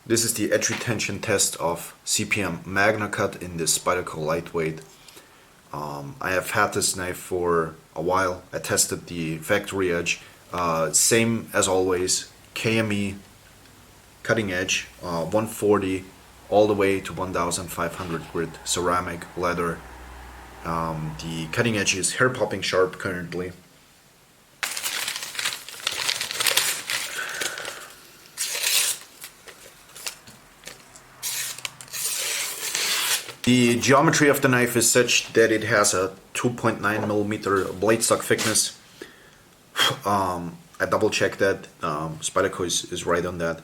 This is the edge retention test of CPM Magnacut in this Spyderco lightweight. I have had this knife for a while. I tested the factory edge. Same as always, KME cutting edge, 140 all the way to 1500 grit ceramic leather. The cutting edge is hair popping sharp currently. The geometry of the knife is such that it has a 2.9 millimeter blade stock thickness. I double checked that. Spyderco is right on that.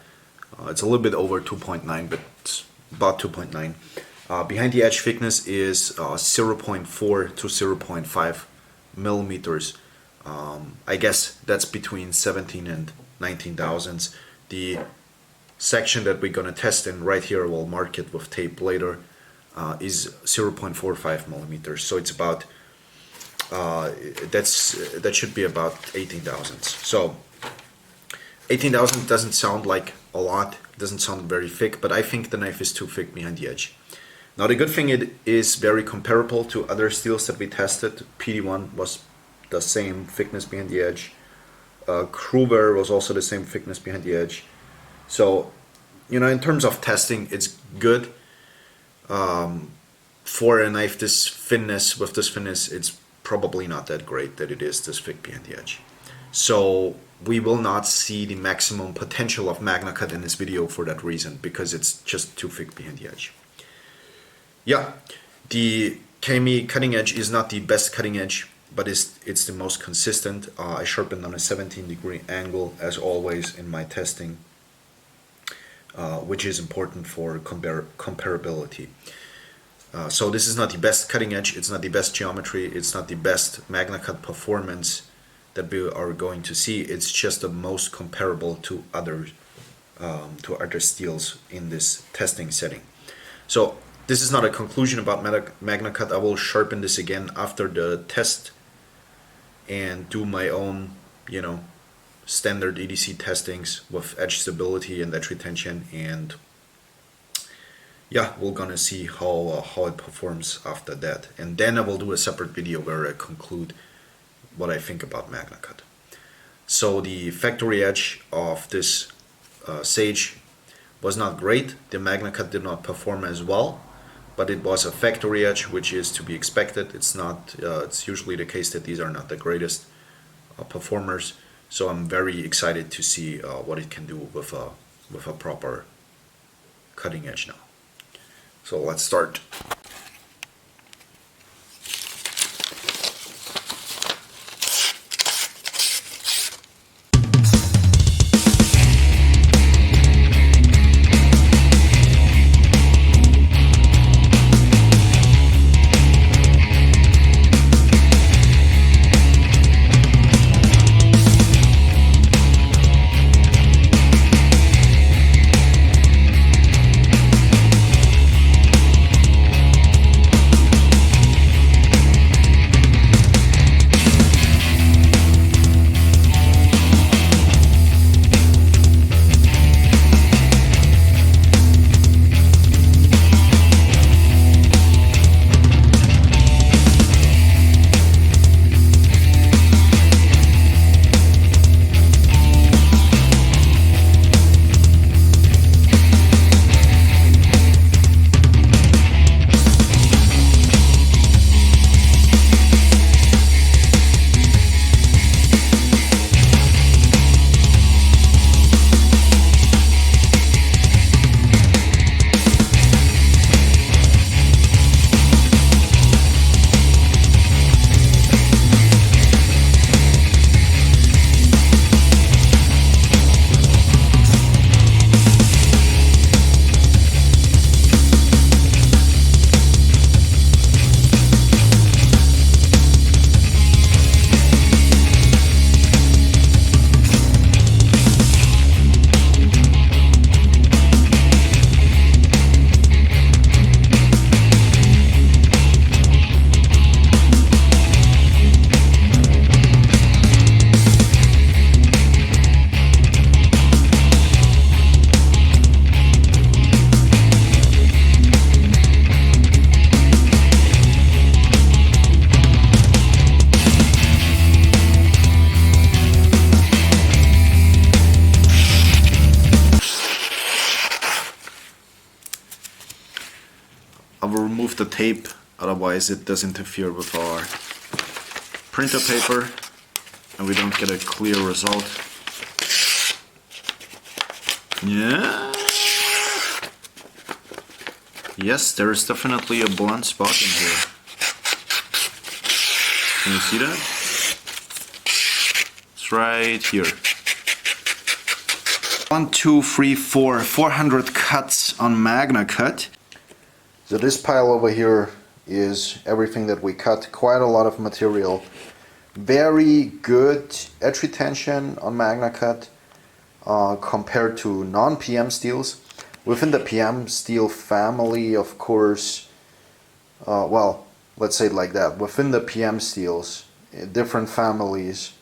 It's a little bit over 2.9, but it's about 2.9. Behind the edge thickness is 0.4 to 0.5 millimeters. I guess that's between 17 and 19 thousandths. The section that we're gonna test in right here, we'll mark it with tape later, is 0.45 millimeters. So it's about that should be about 18 thousandths. So 18 thousandths doesn't sound like a lot, doesn't sound very thick, but I think the knife is too thick behind the edge. Now the good thing, it is very comparable to other steels that we tested. PD1 was the same thickness behind the edge. Kruger was also the same thickness behind the edge. So, you know, in terms of testing, it's good. For a knife this thinness, with this thinness, it's probably not that great that it is this thick behind the edge. So we will not see the maximum potential of Magnacut in this video for that reason, because it's just too thick behind the edge. Yeah, the KME cutting edge is not the best cutting edge, but it's the most consistent. I sharpened on a 17-degree angle as always in my testing, which is important for comparability. So this is not the best cutting edge, it's not the best geometry, it's not the best Magnacut performance that we are going to see. It's just the most comparable to other steels in this testing setting. So this is not a conclusion about Magnacut. I will sharpen this again after the test and do my own, you know, standard EDC testings with edge stability and edge retention, and yeah, we're gonna see how it performs after that. And then I will do a separate video where I conclude what I think about Magnacut. So the factory edge of this Sage was not great. The Magnacut did not perform as well, but it was a factory edge, which is to be expected. It's not. It's usually the case that these are not the greatest performers. So I'm very excited to see what it can do with a proper cutting edge now. So let's start. remove the tape, otherwise it does interfere with our printer paper and we don't get a clear result. Yeah. Yes, there is definitely a blunt spot in here. Can you see that? It's right here. 1, 2, 3, 4, 400 cuts on Magnacut. So this pile over here is everything that we cut. Quite a lot of material. Very good edge retention on Magnacut compared to non-PM steels. Within the PM steel family, of course, well, let's say it like that. Within the PM steels, different families,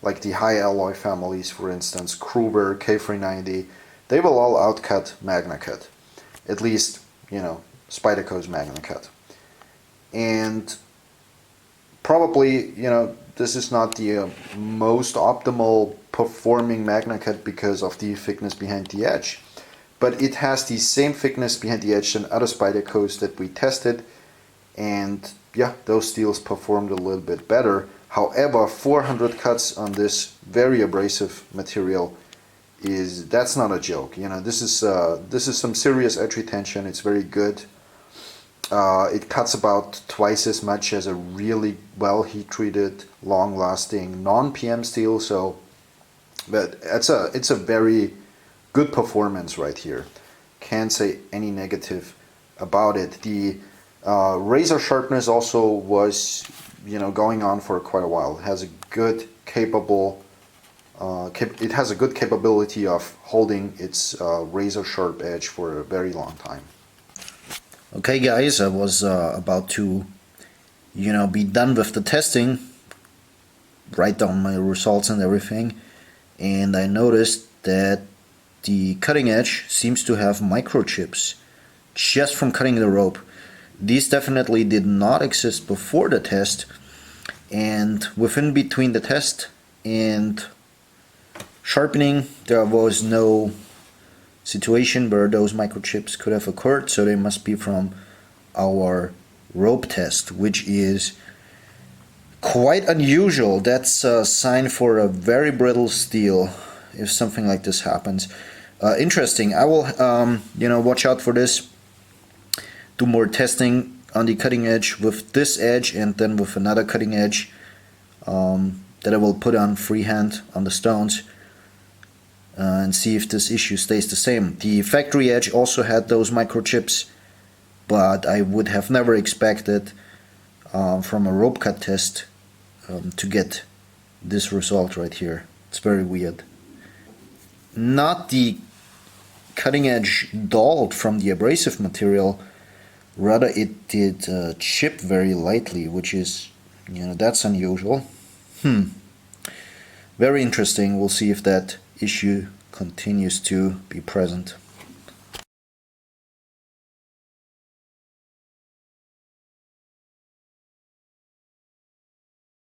like the high alloy families, for instance, Kruber, K390, they will all outcut Magnacut. At least, you know, Spyderco's Magnacut. And probably, you know, this is not the most optimal performing Magnacut because of the thickness behind the edge. But it has the same thickness behind the edge than other Spydercos that we tested. And yeah, those steels performed a little bit better. However, 400 cuts on this very abrasive material that's not a joke. You know, this is some serious edge retention. It's very good. It cuts about twice as much as a really well heat-treated, long-lasting non-PM steel. So, but it's a very good performance right here. Can't say any negative about it. The razor sharpness also was, you know, going on for quite a while. It has a good it has a good capability of holding its razor sharp edge for a very long time. Okay guys, I was about to, you know, be done with the testing, write down my results and everything, and I noticed that the cutting edge seems to have microchips just from cutting the rope. These definitely did not exist before the test, and within between the test and sharpening there was no situation where those microchips could have occurred, so they must be from our rope test, which is quite unusual. That's a sign for a very brittle steel if something like this happens. Interesting. I will you know, watch out for this, do more testing on the cutting edge with this edge and then with another cutting edge that I will put on freehand on the stones and see if this issue stays the same. The factory edge also had those microchips, but I would have never expected from a rope cut test to get this result right here. It's very weird. Not the cutting edge dulled from the abrasive material, rather it did chip very lightly, which is, you know, that's unusual. Very interesting. We'll see if that issue continues to be present.